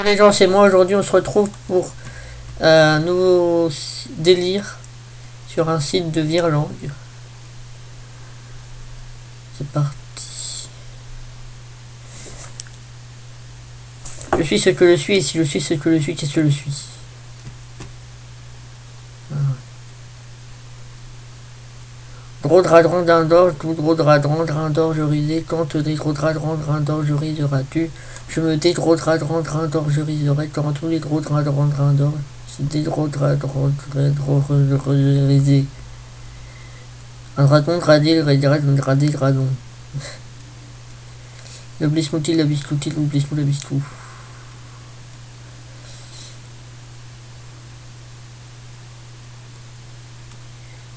les gens, c'est moi. Aujourd'hui, on se retrouve pour un nouveau délire sur un site de Virlangue. C'est parti. Je suis ce que je suis, et si je suis ce que je suis, qu'est-ce que je suis? Drodradran d'Indor, tout drodradran, drindor, je risais, quand te drodradran, drindor, je riseras-tu. Je me dédrodradran, drindor, je riserai, quand tous les drodradran, drindor, se dédrodradran, je risais. Un dragon gradé, gradé, dradon. Le blismoutil, la biscoutil, le blismou, la biscou.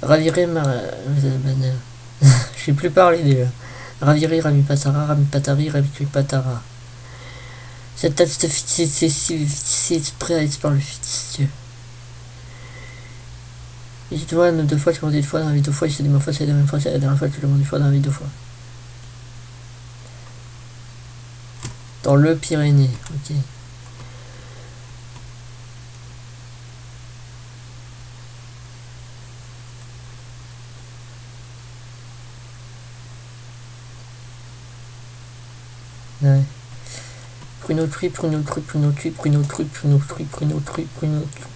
Ravirer ma... Je sais plus parler déjà. Ravirer, ramipatara, ramipatari, ramipatara. Cette tête c'est prêt à par le fils. Et tu vois, deux fois, tu m'as dit deux fois, dans la vie deux fois, c'est la même fois, c'est la même fois, c'est la dernière fois, tu l'as dit deux fois, dans la vie deux fois. Dans le Pyrénées, ok. Ouais. Pruneau truc, pruneau truc, pruneau truc, pruneau truc, pruneau truc, pruneau truc, pruneau truc.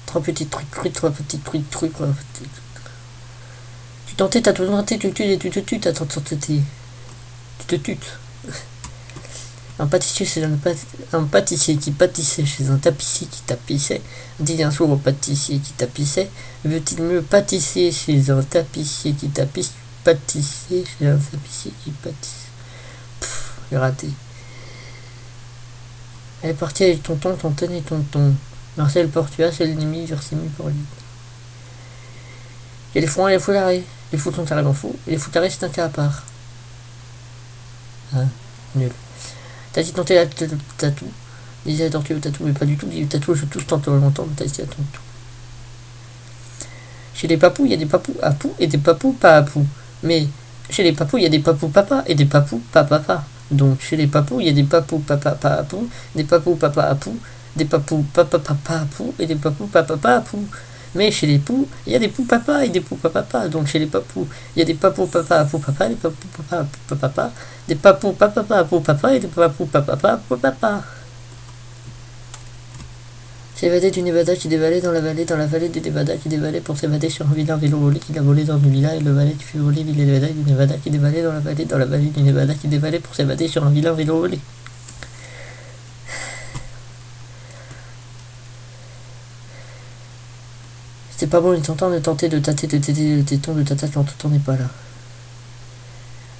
Trois petits trucs, trois petits trucs, trois petits. Tu tentais, t'as tout tenté, tu tues et tu te tues, t'as tenté. Tu te tutes. Un pâtissier, c'est un pâtissier qui pâtissait chez un tapissier qui tapissait. Dit un jour au pâtissier qui tapissait, veut-il mieux pâtisser chez un tapissier qui tapisse, pâtisser chez un tapissier qui pâtisse. J'ai raté. Elle est partie avec tonton, tonton et tonton. Marcel Portua, c'est l'ennemi, Versemi pour lui. Il y a les foins et les foularés. Les fous sont arrivés en faux, et les foutarés c'est un cas à part. Ah, nul. T'as dit tenter la tatou. Disait la tortue au tatou, mais pas du tout. Dit le tatou, je touche tant longtemps, t'as dit à ton tout. Chez les papous, il y a des papous à pou et des papous pas à pou. Mais chez les papous, il y a des papous papa et des papous papa. Donc chez les papous, il y a des papous papa pas à pou, des papous papa à pou, des papous papa à pou et des papous papa à pou. Mais chez les poux, il y a des poux papa et des poux papa. Donc chez les papous, il y a des papous papa à pou papa, des papous papa à pou papa, des papous papa à pou papa et des papous papa à pou papa. S'évader du Nevada qui dévalait dans la vallée du Nevada qui dévalait pour s'évader sur un vilain vélo volé qui l'a volé dans une villa et le valet qui fut volé du Nevada qui dévalait dans la vallée du Nevada qui dévalait pour s'évader sur un vilain vélo volé. C'était pas bon une tentant de tenter de tâter de téter le téton de tata quand tout n'est pas là.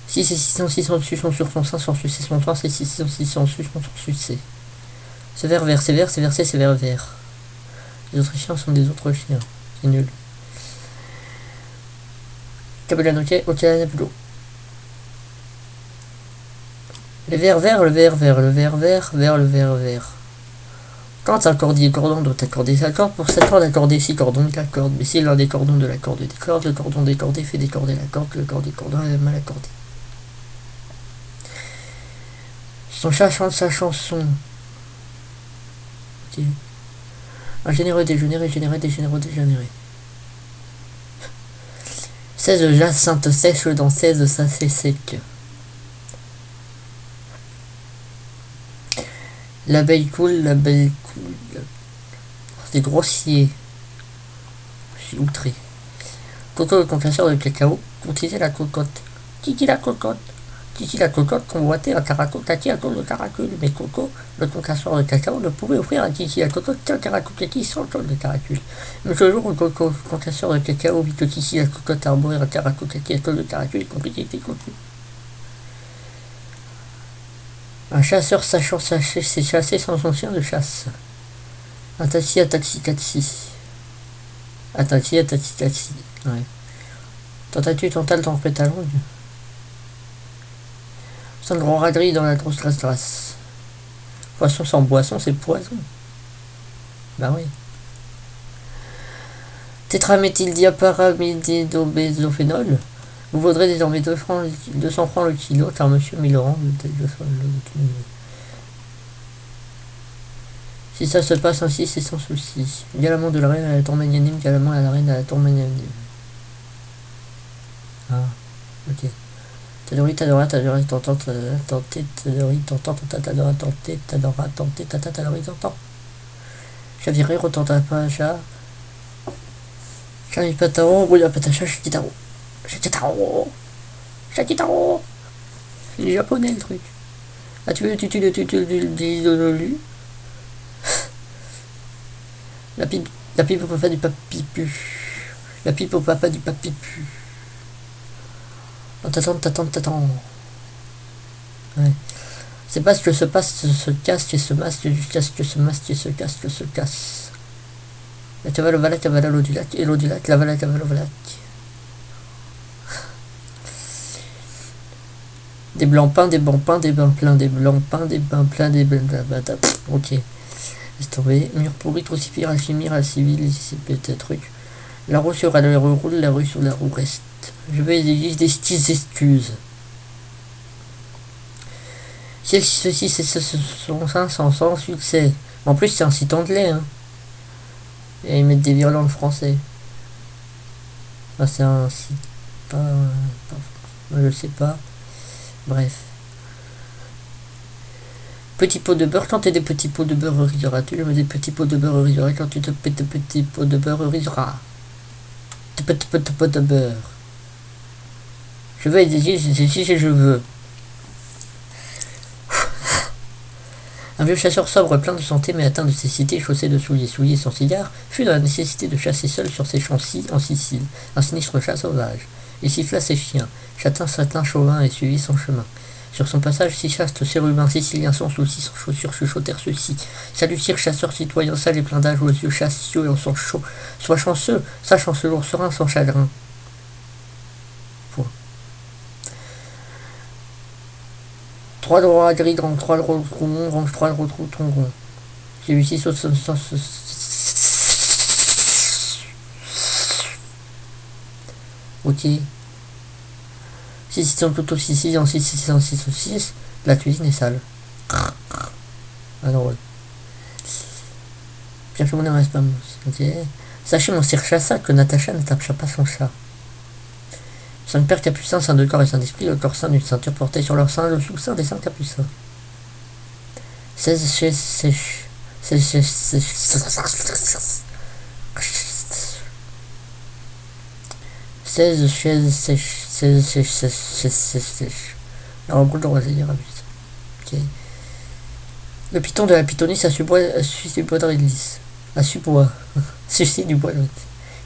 6 et 600 dessus sont sur son sein sans succès son toit, c'est 600 dessus sont sur succès. C'est vert, c'est versé, c'est vert. Les autres chiens sont des autres chiens. C'est nul. Cabellan, ok, Nabulo. Le vert, le vert. Quand un cordier cordon doit accorder sa corde, pour cette corde accorder 6 cordons de la corde. Mais si l'un des cordons de la corde décorde, le cordon décordé fait décorder la corde, le cordier cordon est mal accordé. Son chat chante sa chanson. Un généreux dégénéré. 16 jacinthes sèches dans 16 sacets secs. L'abeille coule. C'est grossier. Je suis outré. Coco le concasseur de cacao, courtisait la cocotte. Kiki la cocotte convoitait un caracotaki à cause de caracule. Mais Coco, le concasseur de cacao, ne pouvait offrir à Kiki la cocotte qu'un caracotaki sans col de caracule. Mais ce jour où Coco, le concasseur de cacao, vit que Kiki la cocotte arborait un caracotaki à col de caracule, il comprit qu'il était Coco. Un chasseur sachant s'est chassé sans son chien de chasse. Un taxi à taxi. Un taxi à taxi. Ouais. Tentative totale dans le talon. Sans grand raderie dans la grosse grasse. Poisson sans boisson, c'est poison. Bah oui. Tétraméthyldiaparamidinobézophénol. Vous vaudrez désormais 200 francs le kilo, car monsieur Milorand, Si ça se passe ainsi, c'est sans souci. Galamant de la reine à la tour magnanime, galamant à la reine à la tour magnanime. Ah, ok. Tadori, Tadora, Tadori, Tantan, Tanté, Tadori, Tantan, Tadora, Tanté, Tadora, Tanté, Tata, Tadori, Tantan. Chaviré, retenta pas, chat. Chami Pataro, Rouya Patacha, Chitaro. Chitaro. Chitaro. C'est japonais le truc. Ah, tu lu. La pipe au papa du papipu. La pipe au papa du papipu. On t'attend. Ouais. C'est pas ce que se passe, se casse, et se masse, que se masse, se casse, que se casse. La cavale au valac, cavale à l'eau du lac, et l'eau du lac, la valac, cavale au valac. Des blancs peints, des bancs peints, des bains pleins, des blancs peints, des bains pleins, des bains pleins. Ok. Laisse tomber. Mur pourri, crucifix, alchimie, civil, ici peut-être truc. La roue sur la rue roule, la rue sur la roue reste. Je vais exiger des petites excuses. Si ceci c'est sans succès. En plus c'est un site anglais hein. Et ils mettent des virlandes français. Enfin, c'est un site pas, je sais pas. Bref. Petit pot de beurre, quand t'es des petits pots de beurre risera. Tu mets des petits pots de beurre risera quand tu te pètes des petits pots de beurre risera. Te pètes pot de beurre. Je veux exiger si je veux. Un vieux chasseur sobre, plein de santé, mais atteint de cécité, chaussé de souliers sans cigare, fut dans la nécessité de chasser seul sur ses champs en Sicile, un sinistre chat sauvage. Il siffla ses chiens, châtain, satin, chauvin, et suivit son chemin. Sur son passage, six chastes chérubins siciliens sans soucis, sans chaussures, chuchotèrent ceux-ci. Salut, sire, chasseur, citoyen, sale et plein d'âge, aux yeux chastieux et au sang chaud. Sois chanceux, sachant ce jour serein, sans chagrin. Trois droits gris, trois droits rond, range 3 droits ton rond. J'ai eu 6 autres. Ok. 6 sont tout aussi 6 en 6, 6 en 6 ou 6. La cuisine est sale. Ah non, ouais. Bien que mon nom reste pas mousse. Ok. Sachez, mon sire chassa, que Natacha ne tape pas son chat. Saint Père Capucin, Saint de corps et Saint d'esprit, le corps saint d'une ceinture portée sur leur sein, le sous-sein des saints Capucins. 16 chaises sèches. 16 chaises sèches. Alors, on le dire ok. Le piton de la pythonisse a su bois de lisse. A su bois. Sucer du bois.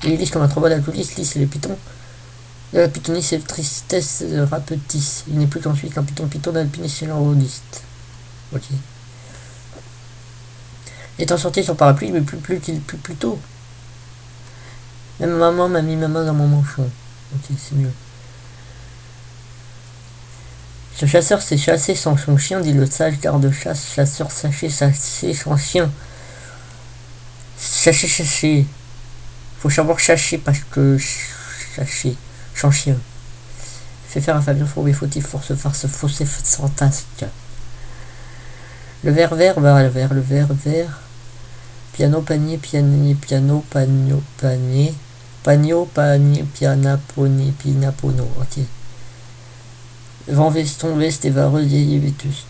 Il est lisse comme un trombois d'alcooliste, lisse les pitons. De la pythonisse, c'est tristesse rapetisse. Il n'est plus qu'ensuite qu'un piton d'alpiniste et l'enrodiste. Ok. Étant sorti son parapluie, mais plus tôt. Même maman m'a mis ma main dans mon manchon. Ok, c'est mieux. Ce chasseur s'est chassé sans son chien, dit le sage garde-chasse. Chasseur sachez sans chien. Chasser. Faut savoir chasser parce que chasser. Sans chien. Fait faire à Fabien Fourbet fautif, force farce, faussé fantasque. Le verre vert, le verre. Piano, panier, piano, panier. Pagno, panier, piana, pony, pinapono. Ok. Vent, veston, veste et vareuse, vieille et vétuste.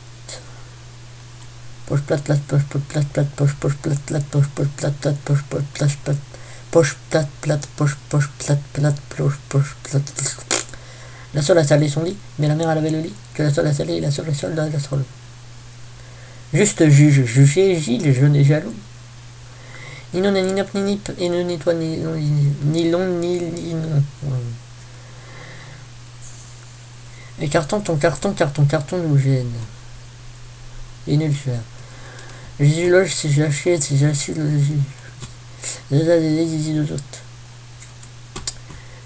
Poche plate, poche plate, poche plate, poche plate, poche plate. Poche plate, poche plate. La seule a salé son lit, mais la mère a lavé le lit. Que la seule a salé, la seule dans la seule. Juste juge, jugez, Gilles, je n'ai jaloux. Ni non, ni nop, ni nip, et non, ni toi, ni long, ni non. Et carton nous gêne. Et nul faire. Jésus loge, si j'achète, le autres.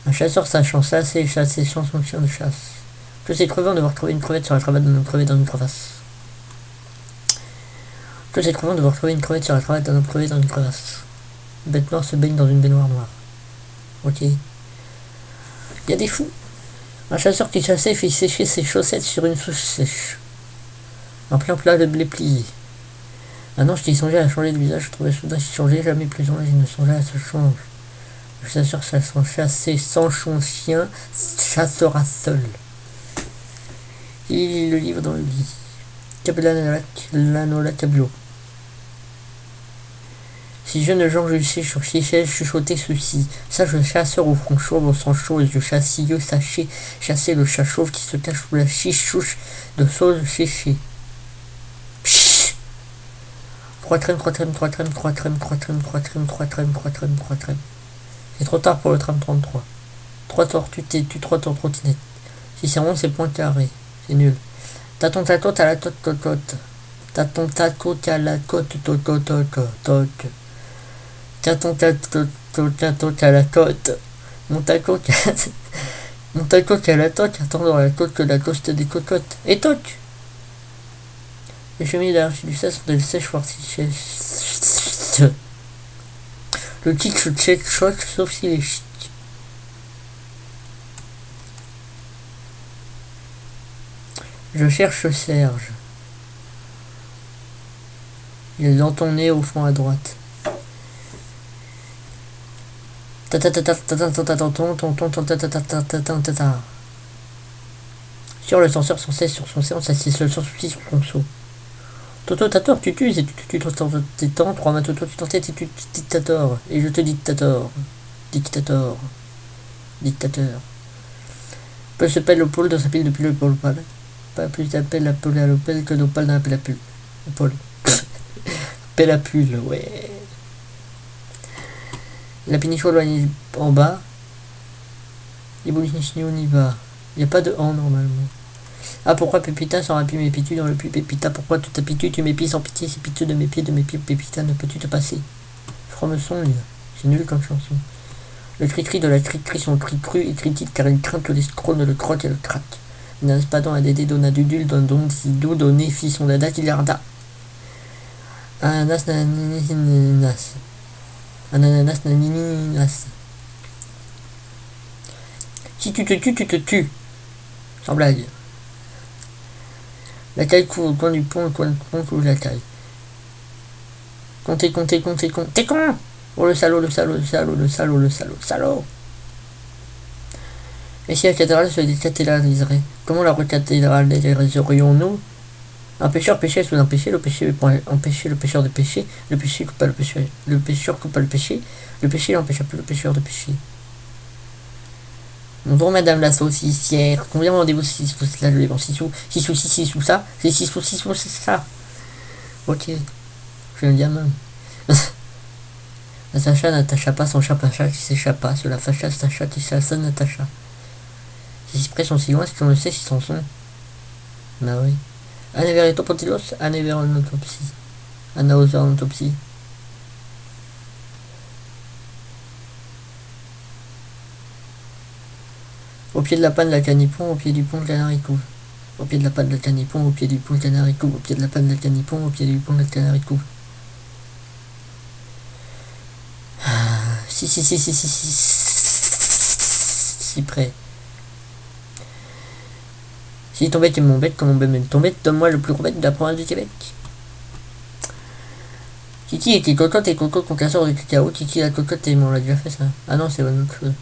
Un chasseur sachant chasser sans son chien de chasse. Que c'est crevant de voir trouver une crevette sur la cravate d'un homme crevé dans une crevasse. Que c'est crevant de voir trouver une crevette sur la cravate d'un homme crevé dans une crevasse. Une bête noire se baigne dans une baignoire noire. Ok. Il y a des fous. Un chasseur qui chassait fit sécher ses chaussettes sur une souche sèche. Un plein plat de blé plié. Ah non, je t'ai songé à changer de visage, je trouvais soudain si changer, jamais plus en l'aise, il ne songeait à se changer. Le chasseur sans chasser, sans son chien, chassera seul. Il lit le livre dans le lit. Capelanola tableau. Si jeune Jean Jussé sur Chichel chuchotait ceci. Sage chasseur au front chauve, au sang chaud, aux yeux chassilleux, sachez chasser le chat chauve qui se cache sous la chichouche de sauce séchée. Pshhh. 3 crèmes, 3 crèmes, 3 crèmes, 3 crèmes, 3 crèmes, 3 crèmes, 3 crèmes, 3 crèmes, 3 crèmes. C'est trop tard pour le tram 33. 3 tortues têtues, 3 tortues trottinettes. Si c'est rond, c'est point carré. C'est nul. Taton tatote à la tote totote. Taton tatote à la côte totote. Taton tatote à la côte. Mon taco à la toque, attendant la côte que la coste des cocottes. Et toc. Les chemises d'archiducet sont des sèches-fortiches. Le tic se check choc, sauf s'il est chic. Je cherche Serge. Il est dans ton nez au fond à droite. Sur le senseur sans cesse sur son séance, assis seul sans souci sur son seau. Toto tator, tu tues et tu t'étends, 3 mains toto, tu t'entêtes et tu dictator. Et je te dictator. Dictator. Dictateur. Paul se pèle au pôle dans sa pile depuis le pôle pâle. Pas plus d'appel la pôle à l'opel que d'opale d'un appel à pull. Paul. Appel à pull, ouais. La péniche en bas. Les boules n'y va. Il n'y a pas de en normalement. Ah, pourquoi Pépita sans rapide m'épitu dans le puits Pépita? Pourquoi tout apitu tu m'épies sans pitié? C'est pitié de mes pieds Pépita, ne peux-tu te passer? Fromeson, c'est nul comme chanson. Le cri-cri de la cri-cri sont cri-cru et critique car il craint que l'escroc ne le croque et le craque. N'est-ce pas dans un dédé donna dudule don don si do donné fit son dada qu'il arda. Ananas nanininas. Ananas nanininas. Si tu te tues, tu te tues. Sans blague. La caille court au coin du pont, le coin du pont couvre la caille. Comptez. T'es con! Oh le salaud. Et si la cathédrale se décathédraliserait, comment la recathédraliserions-nous? Un pêcheur pêchait sous un péché, le péché empêchait le pêcheur de pêcher, le péché coupa le pêcheur, le pêcheur coupa le péché, le péché n'empêcha plus le pêcheur de pêcher. Bonjour madame la saucissière, combien vendez-vous 6 sous cela, je les vends 6 sous, 6 sous 6 sous ça, c'est 6 sous 6 sous c'est ça. Ok, je le dis à même. La Sacha n'attacha pas son chat pacha qui s'échappa, cela fâcha Sacha qui chassa Natacha. Ces cyprès sont si loin, est-ce qu'on le sait s'ils s'en sont? Bah oui. Aneveritopotilos, aneveronontopsie. Anaoseronontopsie. Au pied de la panne de la canipon, au pied du pont de Canaricou. Au pied de la panne de la canipon, au pied du pont de Canaricou. Au pied de la panne de la canipon, au pied du pont de Canaricou. Si. Si près. Si ton bête est mon bête, comme mon bête ton bête, donne-moi le plus gros bête de la province du Québec. Kiki était cocotte et coco concasseur de cacao. Kiki la cocotte et on l'a déjà fait ça. Ah non, c'est une autre chose.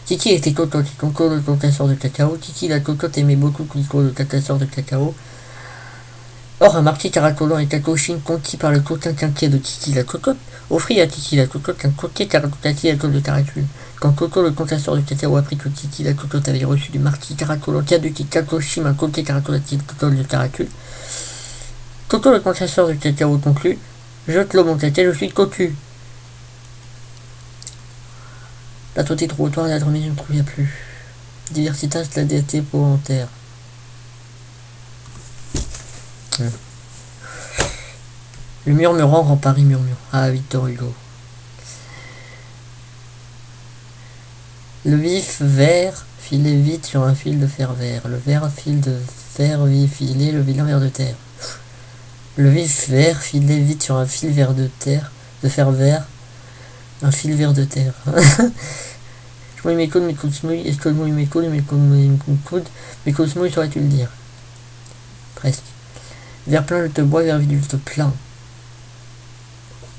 Kiki était cocotte et coco le concasseur de cacao. Kiki la cocotte aimait beaucoup Coco le concasseur de cacao. Or, un marquis caracolant et cacochine conquis par le coquin quinquet de Kiki la cocotte offrit à Kiki la cocotte un coquet caracotati à col de caracule. Quand Coco le concasseur de cacao apprit que Kiki la cocotte avait reçu du marquis caracolant de cacochine un coquet caracotati à col de caracule, Coco le concasseur de cacao conclut: jette l'eau mon caca, je suis cocu. La tôté trottoir et la remise ne trouvait plus. Diversitas la déité volontaire. Le murmurant rend Paris murmure. Ah, Victor Hugo. Le vif vert filait vite sur un fil de fer vert. Le vert fil de fer filait le vilain ver de terre. Le vif vert filait vite sur un fil vert de terre. De fer vert. Un fil vert de terre. Je mouille mes coudes smouilles. Est-ce que je mouille mes coudes saurais-tu le dire? Presque. Vers plein je te bois, vers vide je te plains.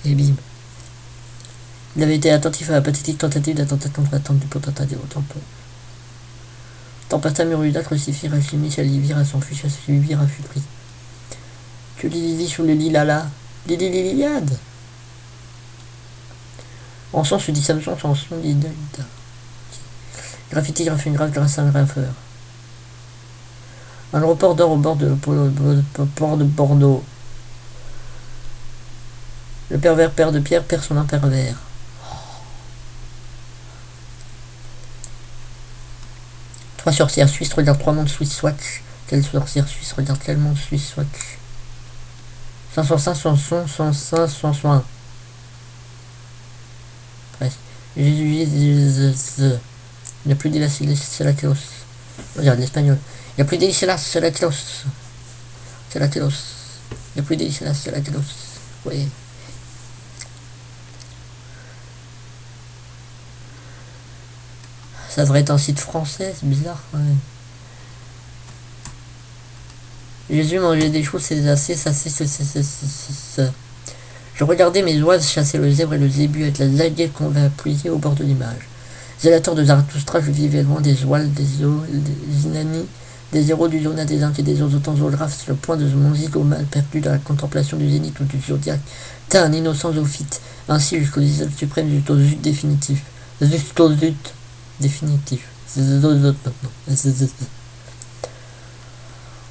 Et bim. Il avait été attentif à la pathétique tentative d'attentat contre la tente du potentat des Hauts-Temples. Tempesta Murula crucifie Rachimi, Salivir s'enfuit, Salivir a fut pris. Que Lili sous le lit là. Lili Liliade. En son se dit Samson, sans son dit Dalida. Graffiti graffe une grave grâce à un graffeur. Un report d'or au bord de port de Bordeaux. Le pervers père de Pierre perd son impervers. Trois sorcières suisses regardent trois mondes suisses Swatch. Quelle sorcière suisse regarde quel monde suisse Swatch. 505, 100, 105, 101. Presque. Jésus, il n'y a plus d'Ilas, c'est la Telos. Regarde l'espagnol. Il n'y a plus d'Ilas, c'est la Telos. C'est la Telos. Il n'y a plus d'Ilas, c'est la Telos. Oui. Ça devrait être un site français, c'est bizarre quand même. Jésus mangeait des choses, c'est assez, ça c'est. Je regardais mes oises chasser le zèbre et le zébu avec la daguette qu'on va appuyer au bord de l'image. Zélateur de Zarathustra, je vivais loin des ouals, des os, des inanis, des héros du Zona, des Inques et des autant zoographes, sur le point de mon zigomal perdu dans la contemplation du zénith ou du zodiaque. T'as un innocent zoophyte, ainsi jusqu'au zizol suprême, jusqu'au zut définitif. Jusqu'au zut définitif. C'est zut maintenant.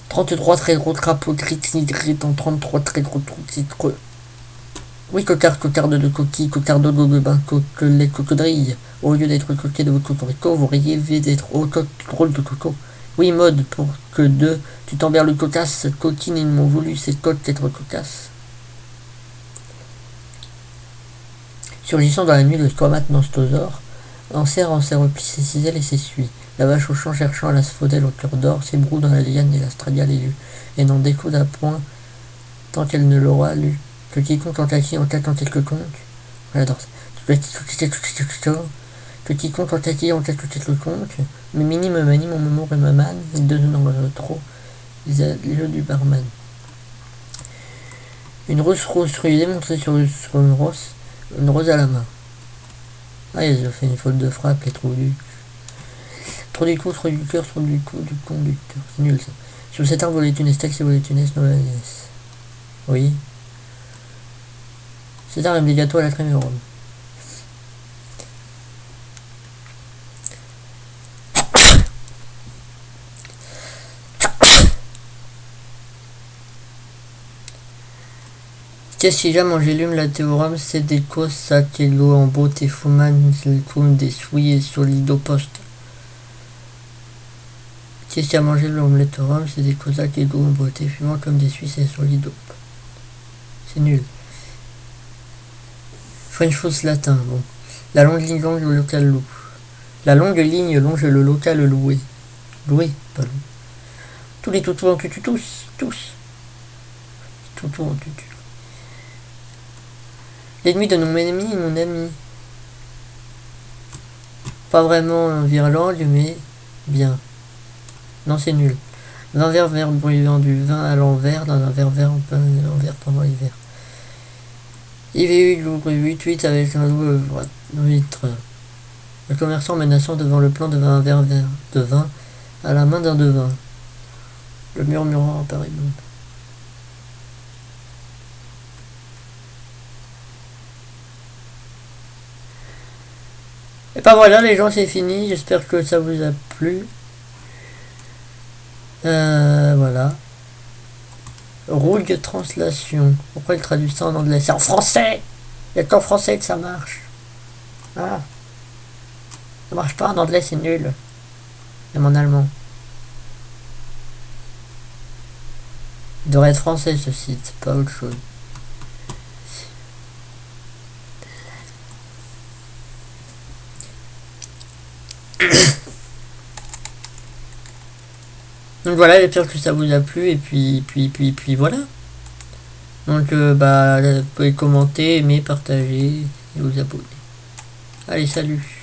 33 très gros crapauds critent en 33 très gros trous. Oui, cocarde de coquille, cocarde de gobelin, coquelet, cocodrille. Au lieu d'être coquet de cocorico, vous rêvez d'être au coq drôle de coco. Oui, mode, pour que deux, tu t'emberles le cocasse, coquine, ils m'ont voulu, ces coques être cocasse. Surgissant dans la nuit, le squamate nostosaure, en serre replie ses ciselles et ses suies. La vache au champ cherchant à l'asphodèle au cœur d'or, s'ébroue dans la liane et l'astradial élu, et n'en découde à point tant qu'elle ne l'aura lu. Que quiconque en tâtit en tête en quelque conque. J'adore ça. Que quiconque en tâtit en tête quelque conque. Mais minime manie mon mémoire et ma manne, et deux n'en trop. Les du barman. Une rose ruée montrée sur une rose à la main. Ah, ils ont fait une faute de frappe, les trous du. Trop du cou, trop du cœur, trop du cou, du conducteur. C'est nul ça. Sur cet arbre volait une estelle, c'est volait une est, non, oui. César aime des gâteaux à la crème et au rhum. Qu'est-ce qu'il y a mangé l'hume la théorème, c'est des causes sakello en beauté fuman, des souillés solido poste. Qu'est-ce qu'il y a mangé l'omelette au rhum, c'est des cosaques égaux en beauté fumant comme des Suisses et solido. C'est nul. French Foss latin, bon. La longue ligne longe le local loup. La longue ligne longe le local loué. Loué, pas loup. Tous les toutous en tutu, tous. Toutous en tutu. L'ennemi de mon ennemi, mon ami. Pas vraiment un virlangue, mais bien. Non, c'est nul. 20 verres brûlant du vin à l'envers, dans un verre l'envers pendant l'hiver. IVU l'ouvre 8-8 avec un loup vitre. Le commerçant menaçant devant le plan devant un verre de vin à la main d'un devin. Le murmurant en pareil monde. Et ben voilà les gens, c'est fini, j'espère que ça vous a plu. Voilà. Rouge translation. Pourquoi il traduit ça en anglais? C'est en français. Il n'y a qu'en français que ça marche. Ah. Ça marche pas en anglais, c'est nul. Même en allemand. Il devrait être français ce site, pas autre chose. Donc voilà, j'espère que ça vous a plu et puis voilà. Donc vous pouvez commenter, aimer, partager et vous abonner. Allez, salut.